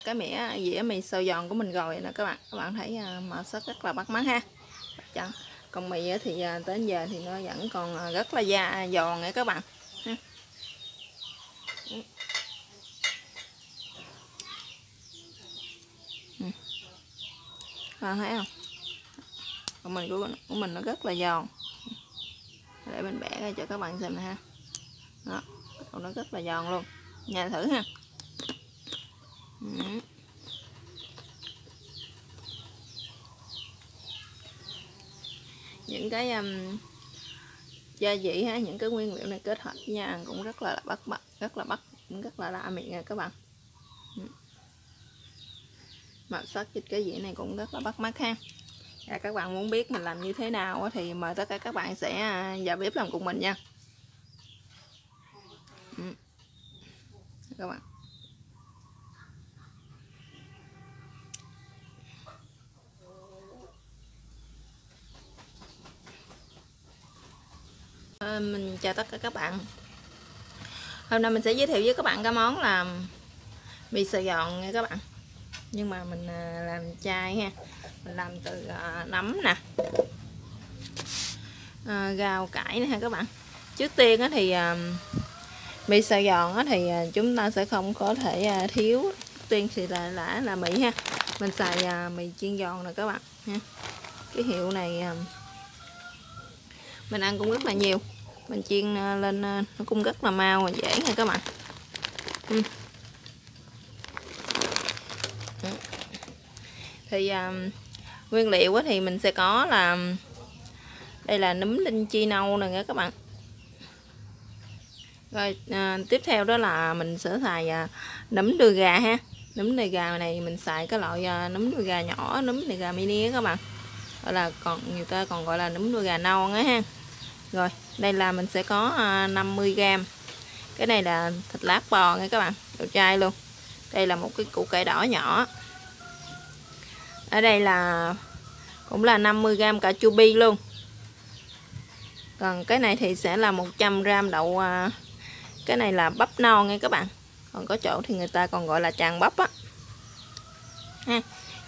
cái dĩa mì xào giòn của mình rồi nè các bạn thấy màu sắc rất là bắt mắt ha. Còn mì thì đến giờ thì nó vẫn còn rất là giòn nha các bạn ha. Bạn thấy không? Còn mình của mình nó rất là giòn. Để mình bẻ ra cho các bạn xem nè ha. Đó, nó rất là giòn luôn. Nhà thử ha. Những cái gia vị ha, những cái nguyên liệu này kết hợp với nhau cũng rất là rất là lạ miệng nha các bạn. Màu sắc cái dĩa này cũng rất là bắt mắt ha. Các bạn muốn biết mình làm như thế nào thì mời tất cả các bạn sẽ vào bếp làm cùng mình nha. Các bạn. Mình chào tất cả các bạn. Hôm nay mình sẽ giới thiệu với các bạn cái món là mì xào giòn nha các bạn. Nhưng mà mình làm chay ha. Mình làm từ nấm nè, rau cải nè ha các bạn. Trước tiên thì mì xào giòn thì chúng ta sẽ không có thể thiếu. Trước tiên thì là mì ha. Mình xài mì chiên giòn nè các bạn ha. Cái hiệu này mình ăn cũng rất là nhiều. Mình chiên lên nó cũng rất là mau và dễ nha các bạn. Thì nguyên liệu thì mình sẽ có là đây là nấm linh chi nâu nè các bạn. Rồi tiếp theo đó là mình sẽ xài nấm đùi gà ha. Nấm đùi gà này mình xài cái loại nấm đùi gà nhỏ, nấm đùi gà mini các bạn. Gọi là người ta còn gọi là nấm đùi gà non á ha. Rồi, đây là mình sẽ có 50g. Cái này là thịt lát bò nha các bạn, đồ chay luôn. Đây là một cái củ cải đỏ nhỏ. Ở đây là cũng là 50g cà chua bi luôn. Còn cái này thì sẽ là 100g đậu, cái này là bắp non nha các bạn. Còn có chỗ thì người ta còn gọi là tràng bắp á ha.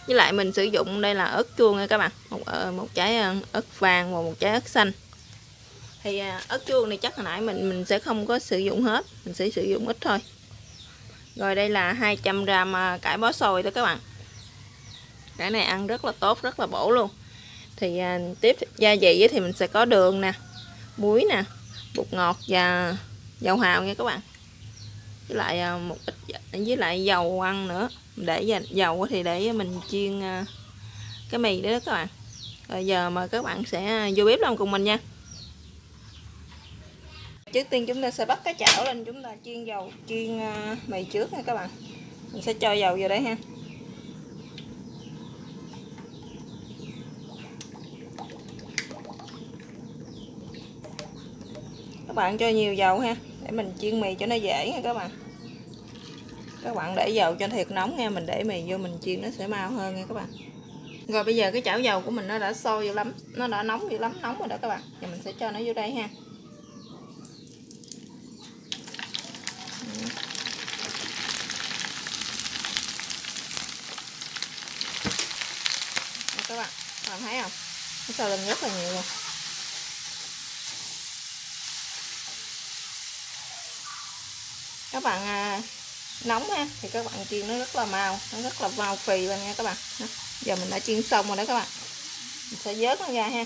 Với lại mình sử dụng đây là ớt chuông nha các bạn, một trái ớt vàng và một trái ớt xanh. Thì ớt chuông này chắc hồi nãy mình sẽ không có sử dụng hết, mình sẽ sử dụng ít thôi. Rồi đây là 200g cải bó xôi đó các bạn. Cái này ăn rất là tốt, rất là bổ luôn. Thì tiếp gia vị thì mình sẽ có đường nè, muối nè, bột ngọt và dầu hào nha các bạn. Với lại một ít với lại dầu ăn nữa. Để dầu thì để mình chiên cái mì đó các bạn. Rồi giờ mời các bạn sẽ vô bếp làm cùng mình nha. Trước tiên chúng ta sẽ bắt cái chảo lên, chúng ta chiên mì trước nha các bạn. Mình sẽ cho dầu vào đây ha. Các bạn cho nhiều dầu ha, để mình chiên mì cho nó dễ nha các bạn. Các bạn để dầu cho thiệt nóng nha, mình để mì vô mình chiên nó sẽ mau hơn nha các bạn. Rồi bây giờ cái chảo dầu của mình nó đã sôi vô lắm, nó đã nóng dữ lắm, nóng rồi đó các bạn. Giờ mình sẽ cho nó vô đây ha. Các bạn thấy không? Nó sôi lên rất là nhiều luôn. Các bạn nóng ha thì các bạn chiên nó rất là mau, nó rất là mau phì lên nha các bạn. Giờ mình đã chiên xong rồi đó các bạn. Mình sẽ vớt nó ra ha.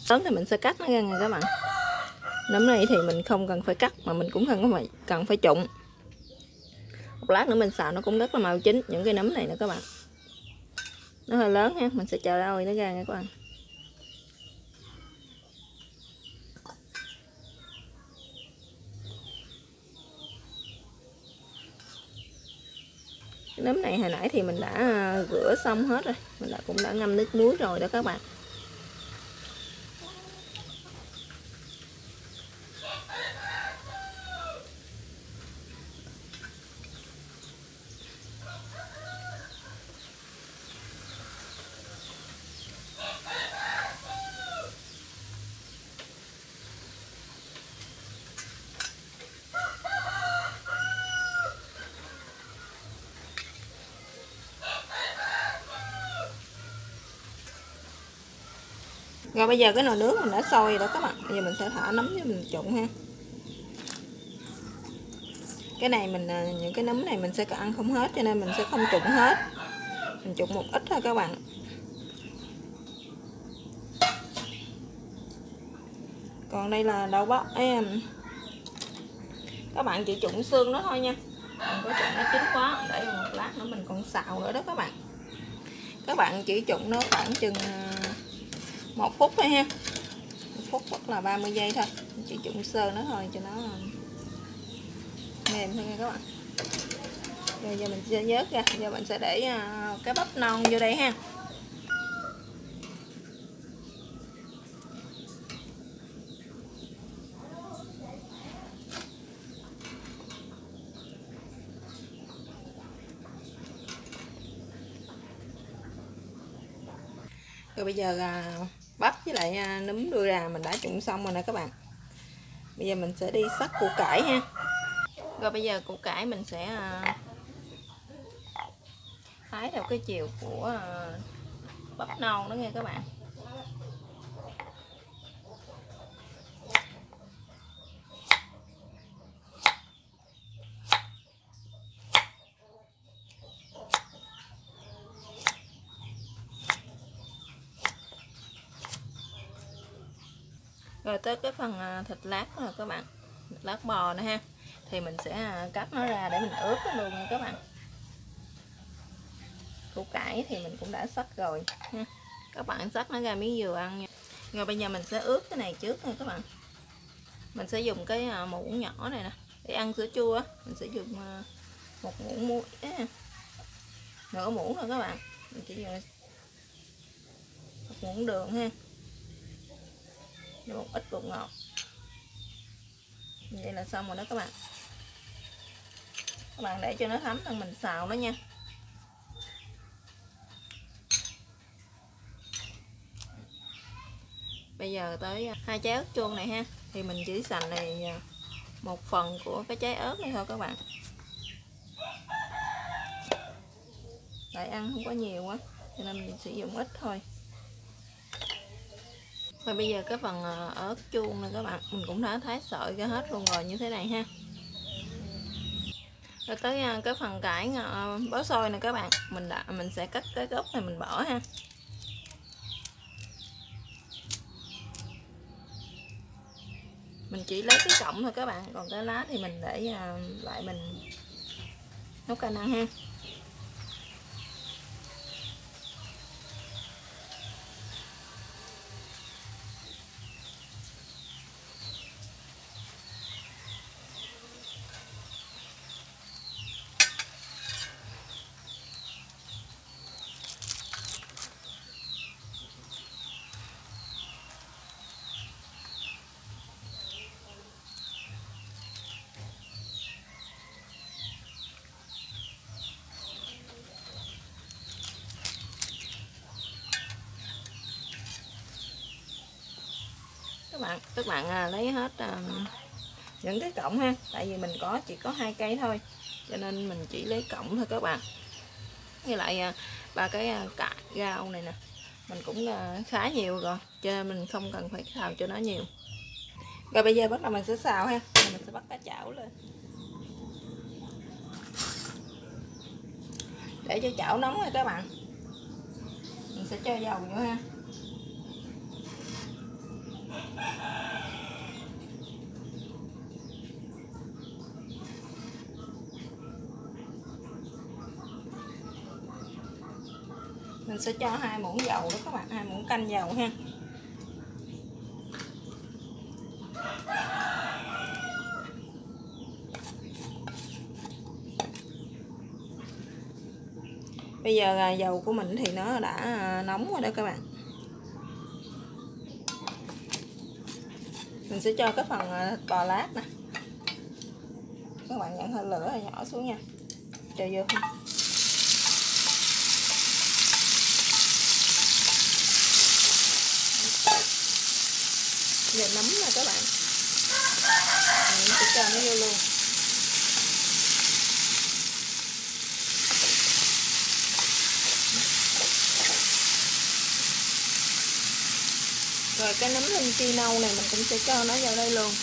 Lớn thì mình sẽ cắt nó ra nha các bạn. Nấm này thì mình không cần phải cắt mà mình cũng không cần phải trụng. Một lát nữa mình xào nó cũng rất là màu chín. Những cái nấm này nữa các bạn, nó hơi lớn ha, mình sẽ chờ ra nó ra nha các bạn. Cái nấm này hồi nãy thì mình đã rửa xong hết rồi, mình cũng đã ngâm nước muối rồi đó các bạn. Rồi bây giờ cái nồi nước mình đã sôi rồi đó các bạn. Bây giờ mình sẽ thả nấm cho mình trụng ha. Cái này mình những cái nấm này mình sẽ ăn không hết cho nên mình sẽ không trụng hết. Mình trụng một ít thôi các bạn. Còn đây là đậu bắp các bạn chỉ trụng xương nó thôi nha. Đừng có trụng nó chín quá, để một lát nữa mình còn xào nữa đó các bạn. Các bạn chỉ trụng nó khoảng chừng 1 phút thôi ha. 1 phút hoặc là 30 giây thôi. Chỉ trụng sơ nó thôi cho nó mềm thôi nha các bạn. Rồi giờ mình sẽ vớt ra, giờ mình sẽ để cái bắp non vô đây ha. Rồi bây giờ bắp với lại nấm đuôi gà mình đã trụng xong rồi nè các bạn. Bây giờ mình sẽ đi xắt củ cải ha. Rồi bây giờ củ cải mình sẽ thái theo cái chiều của bắp non đó nghe các bạn. Rồi tới cái phần thịt lát rồi các bạn, thịt lát bò nữa ha, thì mình sẽ cắt nó ra để mình ướp nó luôn nha các bạn. Củ cải thì mình cũng đã xắt rồi ha, các bạn xắt nó ra miếng vừa ăn nha. Rồi bây giờ mình sẽ ướp cái này trước nha các bạn. Mình sẽ dùng cái muỗng nhỏ này nè để ăn sữa chua. Mình sẽ dùng một muỗng muối, nửa muỗng thôi các bạn. Mình chỉ dùng một muỗng đường ha, một ít bột ngọt. Vậy là xong rồi đó các bạn. Các bạn để cho nó thấm rồi mình xào nó nha. Bây giờ tới 2 trái ớt chuông này ha, thì mình chỉ xành này 1/4 của cái trái ớt này thôi các bạn. Tại ăn không có nhiều quá cho nên mình sử dụng ít thôi. Và bây giờ cái phần ớt chuông này các bạn, mình cũng đã thái sợi ra hết luôn rồi như thế này ha. Rồi tới cái phần cải bó xôi này các bạn, mình sẽ cắt cái gốc này mình bỏ ha. Mình chỉ lấy cái cọng thôi các bạn, còn cái lá thì mình để lại mình nấu canh ăn ha. Các bạn lấy hết những cái cọng ha, tại vì mình chỉ có 2 cây thôi cho nên mình chỉ lấy cọng thôi các bạn. Với lại 3 cái cải rau này nè, mình cũng khá nhiều rồi cho nên mình không cần phải xào cho nó nhiều. Rồi bây giờ bắt đầu mình sẽ xào ha. Mình sẽ bắt cái chảo lên để cho chảo nóng rồi các bạn. Mình sẽ cho dầu vô ha. Mình sẽ cho 2 muỗng dầu đó các bạn, 2 muỗng canh dầu ha. Bây giờ dầu của mình thì nó đã nóng rồi đó các bạn. Mình sẽ cho cái phần thịt bò lát nè. Các bạn nhận hơi lửa rồi nhỏ xuống nha. Cho vô. Giờ nấm nè các bạn. Mình sẽ cho nó vô luôn. Rồi cái nấm linh chi nâu này mình cũng sẽ cho nó vào đây luôn.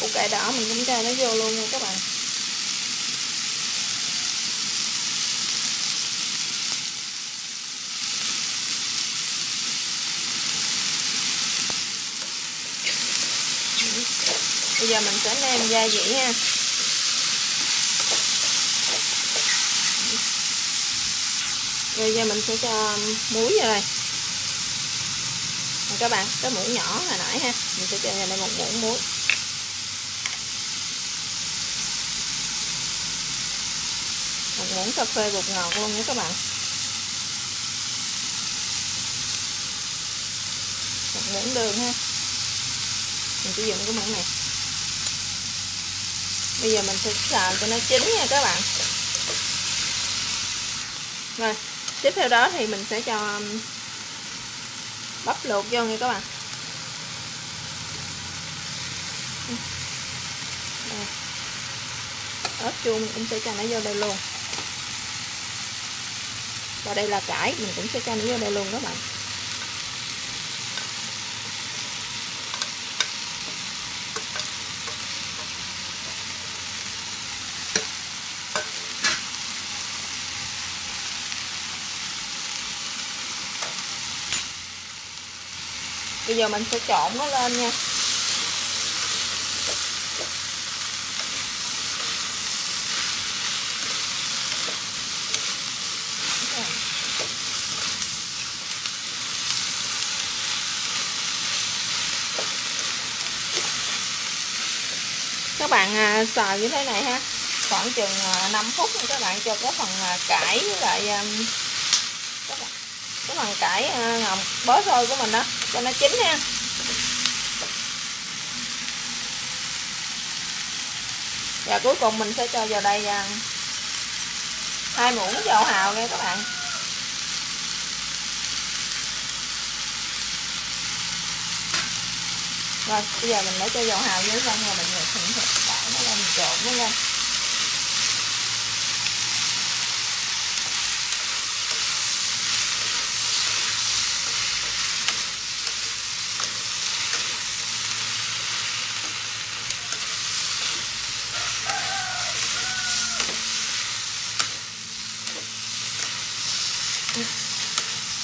Củ cải đỏ mình cũng cho nó vô luôn nha các bạn. Bây giờ mình sẽ nêm gia vị ha. Rồi giờ mình sẽ cho muối vào đây. Rồi các bạn, cái muỗng nhỏ hồi nãy ha, mình sẽ cho vào đây 1 muỗng muối. 1 muỗng cà phê bột ngọt luôn nha các bạn. 1 muỗng đường ha. Mình sử dụng cái muỗng này. Bây giờ mình sẽ xào cho nó chín nha các bạn. Rồi, tiếp theo đó thì mình sẽ cho bắp luộc vô nha các bạn. Đây. Ớt chuông mình cũng sẽ cho nó vô đây luôn. Và đây là cải, mình cũng sẽ cho nó vô đây luôn các bạn. Bây giờ mình sẽ trộn nó lên nha. Các bạn xào như thế này ha, khoảng chừng 5 phút nha các bạn, cho cái phần cải với lại cái phần cải ngồng bó xôi của mình đó cho nó chín ha. Và cuối cùng mình sẽ cho vào đây 2 muỗng dầu hào nha các bạn. Rồi bây giờ mình đã cho dầu hào vô xong rồi mình thịnh đảo nó lên, mình trộn nó lên.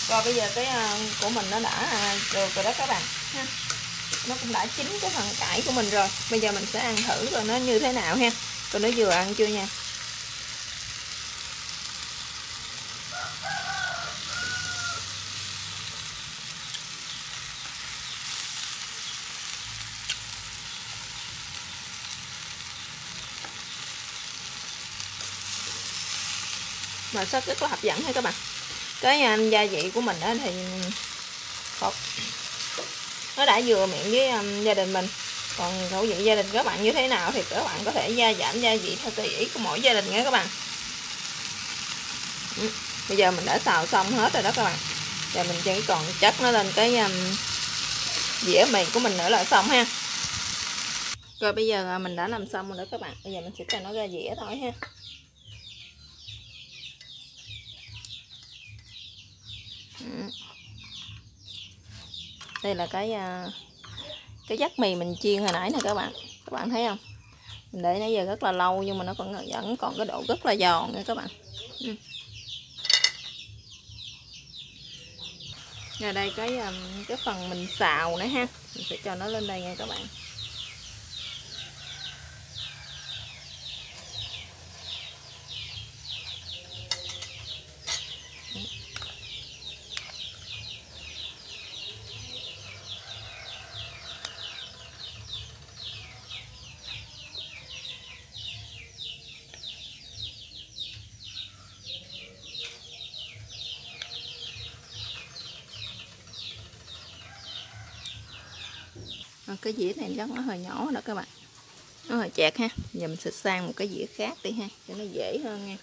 Rồi bây giờ cái của mình nó đã được rồi đó các bạn ha. Nó cũng đã chín cái phần cải của mình rồi. Bây giờ mình sẽ ăn thử rồi nó như thế nào ha. Rồi nó vừa ăn chưa nha. Màu sắc rất là hấp dẫn ha các bạn. Cái gia vị của mình thì nó đã vừa miệng với gia đình mình. Còn khẩu vị gia đình các bạn như thế nào thì các bạn có thể gia giảm gia vị theo tùy ý của mỗi gia đình nha các bạn. Bây giờ mình đã xào xong hết rồi đó các bạn. Giờ mình chỉ còn chất nó lên cái dĩa mì của mình nữa là xong ha. Rồi bây giờ mình đã làm xong rồi đó các bạn. Bây giờ mình sẽ cho nó ra dĩa thôi ha. Đây là cái dắt mì mình chiên hồi nãy nè các bạn thấy không? Mình để nãy giờ rất là lâu nhưng mà nó vẫn còn cái độ rất là giòn nha các bạn. Rồi đây cái phần mình xào nữa ha, mình sẽ cho nó lên đây nha các bạn. Cái dĩa này chắc nó hơi nhỏ đó các bạn, nó hơi chẹt ha. Giờ mình sẽ sang một cái dĩa khác đi ha, cho nó dễ hơn nha.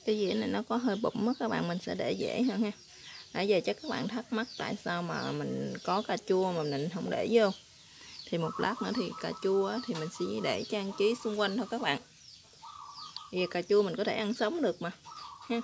Cái dĩa này nó có hơi bụng á các bạn, mình sẽ để dễ hơn ha. Nãy giờ chắc các bạn thắc mắc tại sao mà mình có cà chua mà mình không để vô. Thì một lát nữa thì cà chua thì mình sẽ để trang trí xung quanh thôi các bạn. Bây giờ cà chua mình có thể ăn sống được mà ha.